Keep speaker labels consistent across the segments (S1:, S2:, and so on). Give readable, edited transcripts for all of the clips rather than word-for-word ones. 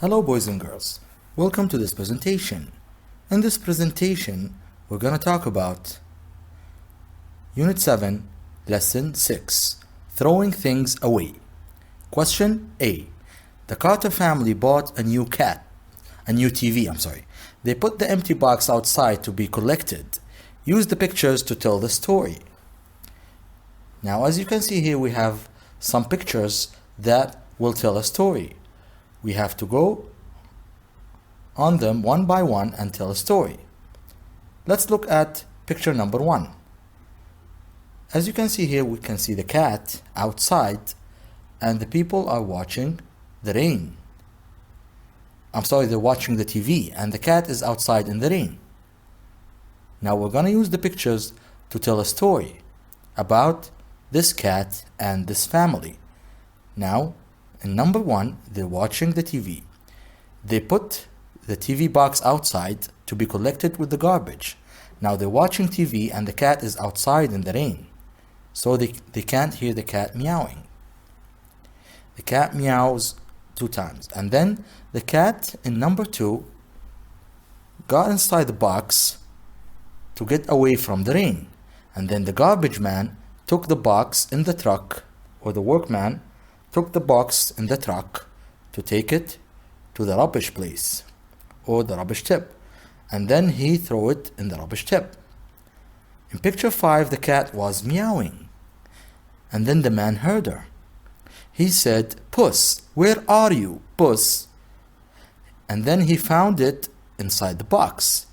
S1: Hello boys and girls, welcome to this presentation. In this presentation, we're going to talk about Unit 7, Lesson 6, Throwing Things Away. Question A. The Carter family bought a new TV. They put the empty box outside to be collected. Use the pictures to tell the story. Now, as you can see here, we have some pictures that will tell a story. We have to go on them one by one and tell a story. Let's look at picture number 1. As you can see here, we can see the cat outside and the people are watching the rain. They're watching the TV and the cat is outside in the rain. Now we're going to use the pictures to tell a story about this cat and this family. Now, in number 1, they're watching the TV. They put the TV box outside to be collected with the garbage. Now they're watching TV and the cat is outside in the rain. So they can't hear the cat meowing. The cat meows 2 times. And then the cat in number 2 got inside the box to get away from the rain. And then the garbage man took the box in the truck, or the workman took the box in the truck to take it to the rubbish place or the rubbish tip, and then he threw it in the rubbish tip. In picture 5, the cat was meowing, and then the man heard her. He said, "Puss, where are you, Puss?" And then he found it inside the box.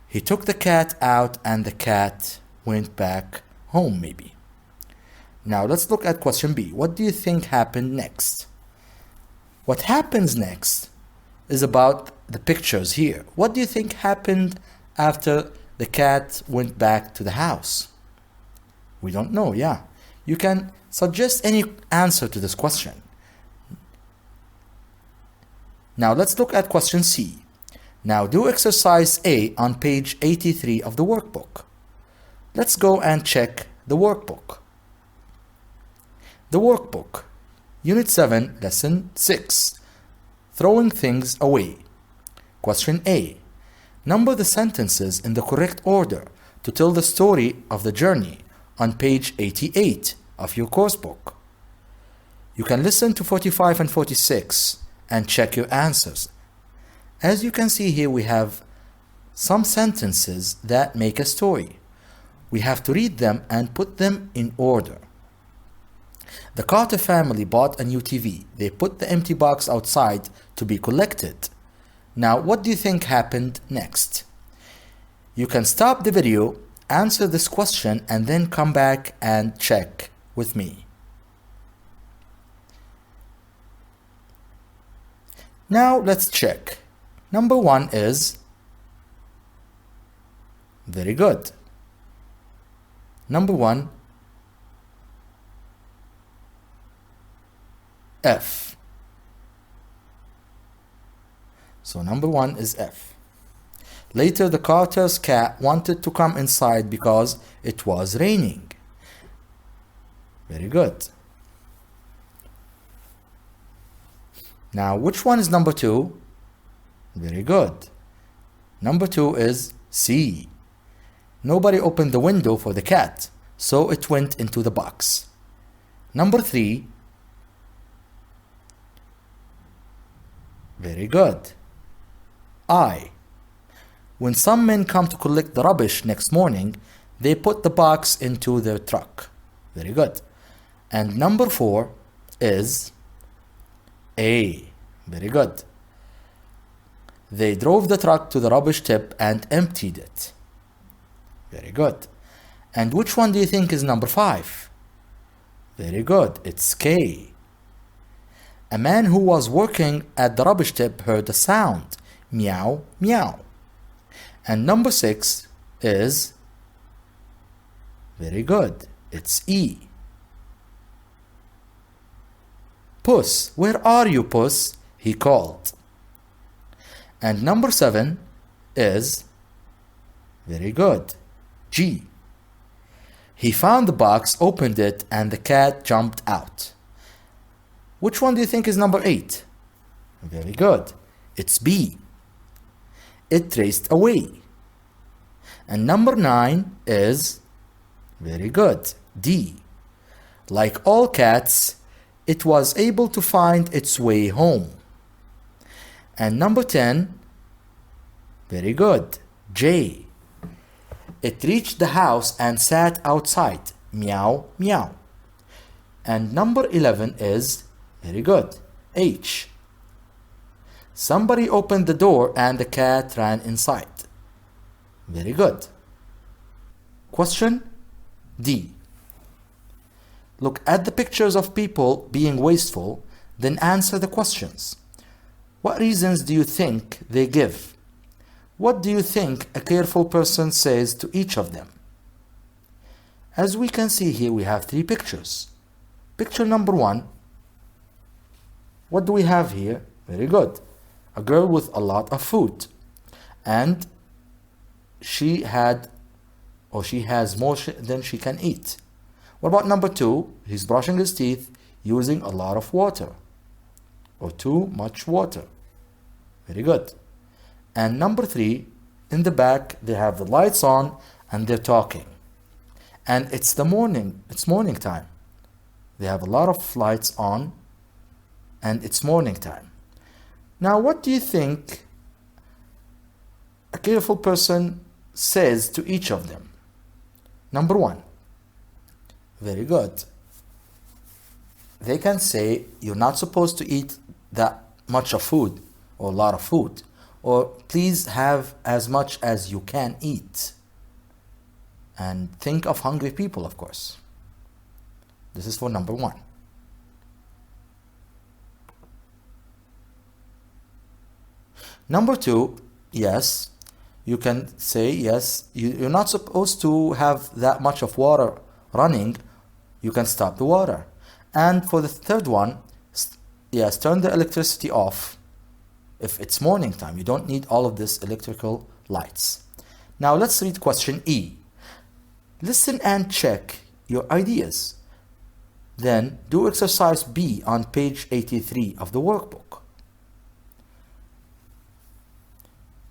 S1: He took the cat out and the cat went back home maybe. Now let's look at question B. What do you think happened next? What happens next is about the pictures here. What do you think happened after the cat went back to the house? We don't know, yeah. You can suggest any answer to this question. Now let's look at question C. Now do exercise A on page 83 of the workbook. Let's go and check the workbook. The workbook, Unit 7, Lesson 6, Throwing Things Away. Question A. Number the sentences in the correct order to tell the story of the journey on page 88 of your course book. You can listen to 45 and 46 and check your answers. As you can see here, we have some sentences that make a story. We have to read them and put them in order. The Carter family bought a new TV. They put the empty box outside to be collected. Now, what do you think happened next? You can stop the video, answer this question, and then come back and check with me. Now, let's check. Number 1 is very good. Number 1, F. So number 1 is F. Later, the Carter's cat wanted to come inside because it was raining. Very good. Now, which one is number 2? Very good. Number 2 is C. Nobody opened the window for the cat, so it went into the box. Number 3. Very good. I. When some men come to collect the rubbish next morning, they put the box into their truck. Very good. And number 4 is A. Very good. They drove the truck to the rubbish tip and emptied it. Very good. And which one do you think is number 5? Very good. It's K. A man who was working at the rubbish tip heard a sound. Meow, meow. And number 6 is very good. It's E. Puss, where are you, Puss? He called. And number 7 is very good. G. He found the box, opened it, and the cat jumped out. Which one do you think is number 8? Very good. It's B. It raced away. And number 9 is, very good, D. Like all cats, it was able to find its way home. And number 10, very good, J. It reached the house and sat outside. Meow, meow. And number 11 is, very good, H. Somebody opened the door and the cat ran inside. Very good. Question D. Look at the pictures of people being wasteful, then answer the questions. What reasons do you think they give? What do you think a careful person says to each of them? As we can see here, we have 3 pictures. Picture number 1. What do we have here? Very good. A girl with a lot of food. And she has more than she can eat. What about number 2? He's brushing his teeth using a lot of water. Or too much water. Very good. And number 3, in the back, they have the lights on and they're talking. And it's morning time. They have a lot of lights on and it's morning time. Now, what do you think a careful person says to each of them? Number 1. Very good. They can say, you're not supposed to eat that much of food or a lot of food. Or please have as much as you can eat. And think of hungry people, of course. This is for number 1. Number 2, yes, you can say, yes, you're not supposed to have that much of water running. You can stop the water. And for the third one, yes, turn the electricity off. If it's morning time, you don't need all of this electrical lights. Now let's read question E. Listen and check your ideas. Then do exercise B on page 83 of the workbook.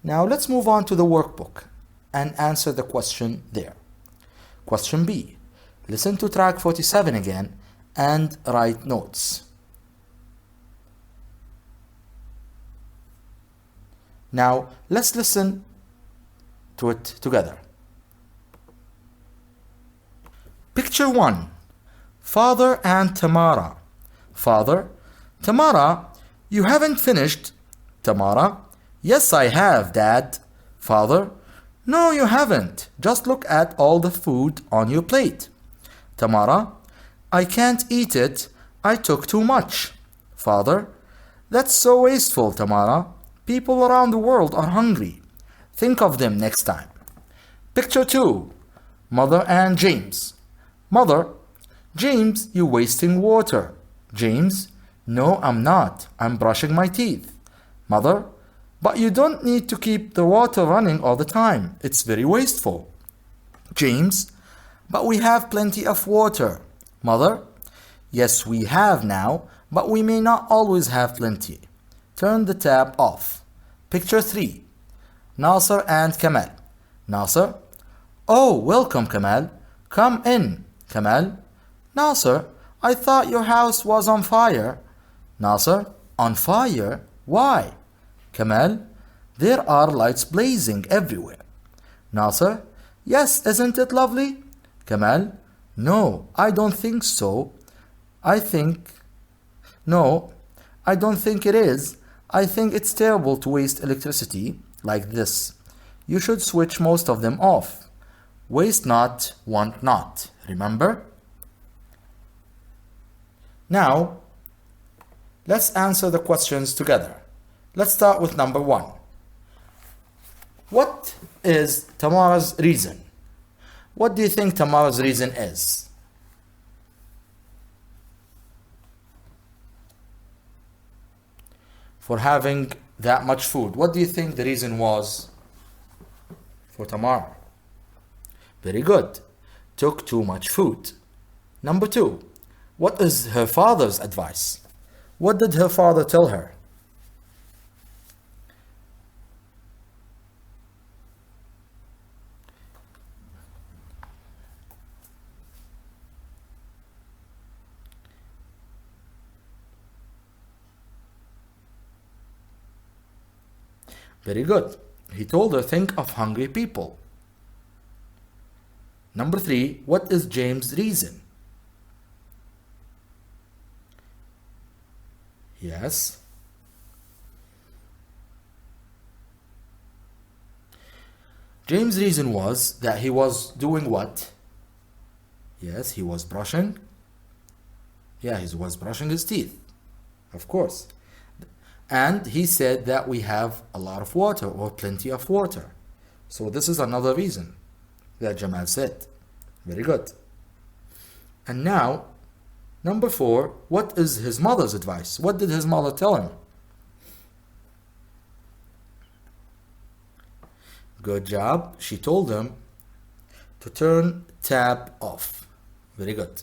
S1: Now let's move on to the workbook and answer the question there. Question B. Listen to track 47 again and write notes. Now, let's listen to it together. Picture 1. Father and Tamara. Father: Tamara, you haven't finished. Tamara: Yes, I have, Dad. Father: No, you haven't. Just look at all the food on your plate. Tamara: I can't eat it. I took too much. Father: That's so wasteful, Tamara. People around the world are hungry. Think of them next time. Picture 2. Mother and James. Mother: James, you're wasting water. James: No, I'm not. I'm brushing my teeth. Mother: But you don't need to keep the water running all the time. It's very wasteful. James: But we have plenty of water. Mother: Yes, we have now, but we may not always have plenty. Turn the tap off. Picture 3. Nasser and Kamal. Nasser: Oh, welcome, Kamal. Come in. Kamal: Nasser, I thought your house was on fire. Nasser: On fire? Why? Kamal: There are lights blazing everywhere. Nasser: Yes, isn't it lovely? Kamal: No, I don't think so. No, I don't think it is. I think it's terrible to waste electricity like this. You should switch most of them off. Waste not, want not. Remember? Now, let's answer the questions together. Let's start with number 1. What is Tamara's reason? What do you think Tamara's reason is? For having that much food. What do you think the reason was for Tamara? Very good. Took too much food. Number 2. What is her father's advice? What did her father tell her? Very good. He told her, think of hungry people. Number 3, what is James' reason? Yes. James' reason was that he was doing what? Yes, he was brushing. Yeah, he was brushing his teeth, of course. And he said that we have a lot of water or plenty of water. So this is another reason that Jamal said. Very good. And now, number 4, what is his mother's advice? What did his mother tell him? Good job. She told him to turn tap off. Very good.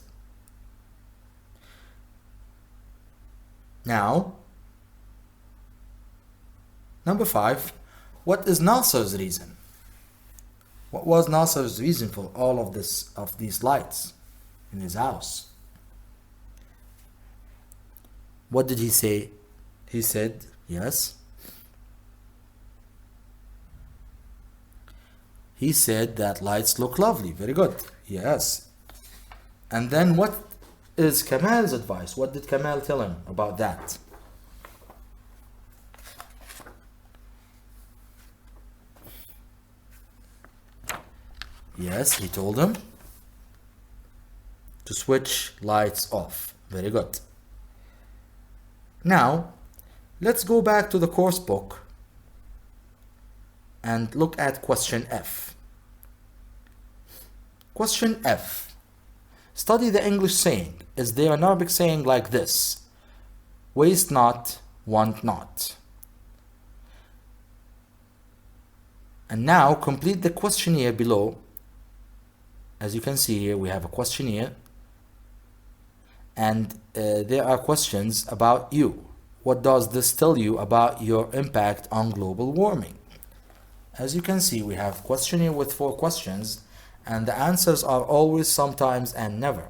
S1: Now, number 5, what is Nasser's reason? What was Nasser's reason for all of these lights in his house? What did he say? He said, yes. He said that lights look lovely. Very good. Yes. And then what is Kamal's advice? What did Kamal tell him about that? Yes, he told him to switch lights off. Very good. Now, let's go back to the course book and look at question F. Question F. Study the English saying. Is there an Arabic saying like this? Waste not, want not. And now complete the questionnaire below. As you can see here, we have a questionnaire. And there are questions about you. What does this tell you about your impact on global warming? As you can see, we have questionnaire with 4 questions, and the answers are always, sometimes, and never.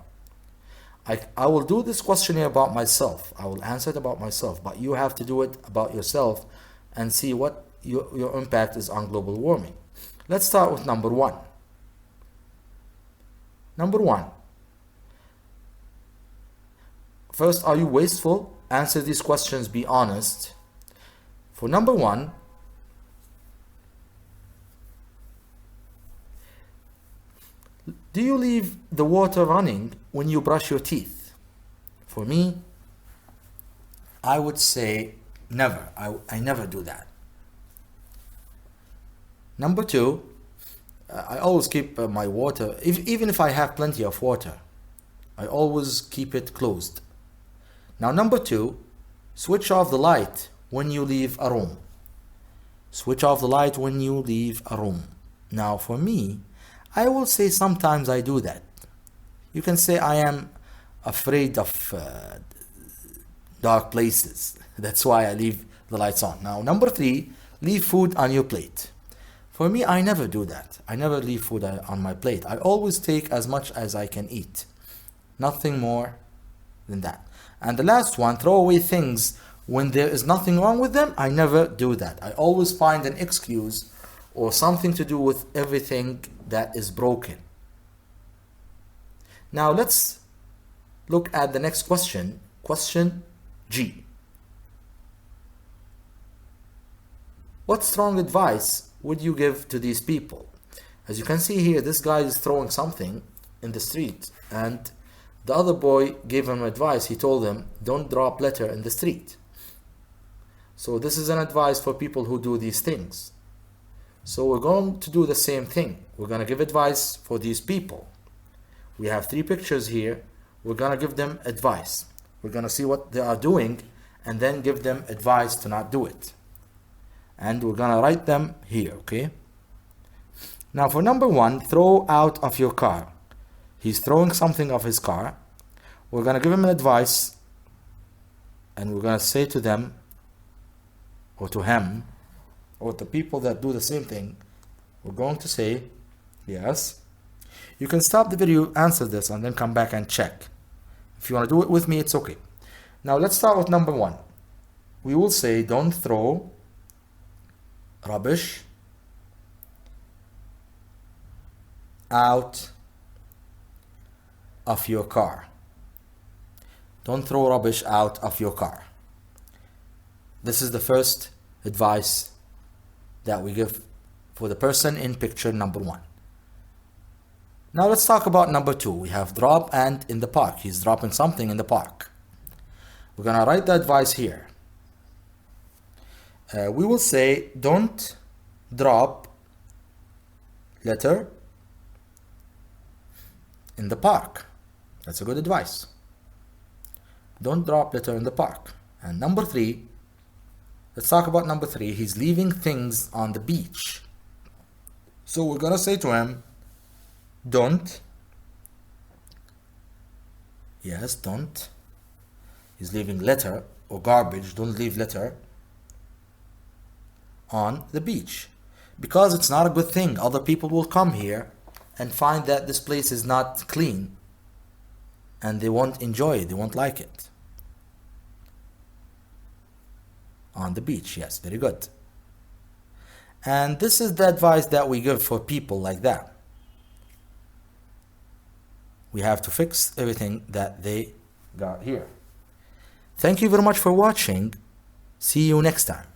S1: I will do this questionnaire about myself. I will answer it about myself, but you have to do it about yourself and see what your impact is on global warming. Let's start with number 1. Number 1. First, are you wasteful? Answer these questions, be honest. For number 1, do you leave the water running when you brush your teeth? For me, I would say never. I never do that. Number 2, I always keep my water, even if I have plenty of water, I always keep it closed. Now, number 2, switch off the light when you leave a room. Switch off the light when you leave a room. Now, for me, I will say sometimes I do that. You can say I am afraid of dark places. That's why I leave the lights on. Now, number 3, leave food on your plate. For me, I never do that. I never leave food on my plate. I always take as much as I can eat. Nothing more than that. And the last one, throw away things when there is nothing wrong with them. I never do that. I always find an excuse or something to do with everything that is broken. Now let's look at the next question. Question G. What strong advice would you give to these people? As you can see here, this guy is throwing something in the street, and the other boy gave him advice. He told him, don't drop litter in the street. So this is an advice for people who do these things. So we're going to do the same thing. We're going to give advice for these people. We have 3 pictures here. We're going to give them advice. We're going to see what they are doing and then give them advice to not do it. And we're going to write them here, okay? Now for number 1, throw out of your car. He's throwing something off his car. We're going to give him an advice, and we're going to say to them, or to him, or to people that do the same thing, we're going to say, yes. You can stop the video, answer this, and then come back and check. If you want to do it with me, it's okay. Now let's start with number 1. We will say, don't throw rubbish out of your car. Don't throw rubbish out of your car. This is the first advice that we give for the person in picture number 1. Now let's talk about number 2. We have drop and in the park. He's dropping something in the park. We're gonna write the advice here. We will say don't drop litter in the park. That's a good advice. Don't drop litter in the park. And number 3, let's talk about number 3. He's leaving things on the beach. So we're gonna say to him, don't. Yes, don't. He's leaving litter or garbage. Don't leave litter on the beach, because it's not a good thing. Other people will come here and find that this place is not clean, and they won't enjoy it, they won't like it. On the beach, yes, very good. And this is the advice that we give for people like that. We have to fix everything that they got here. Thank you very much for watching. See you next time.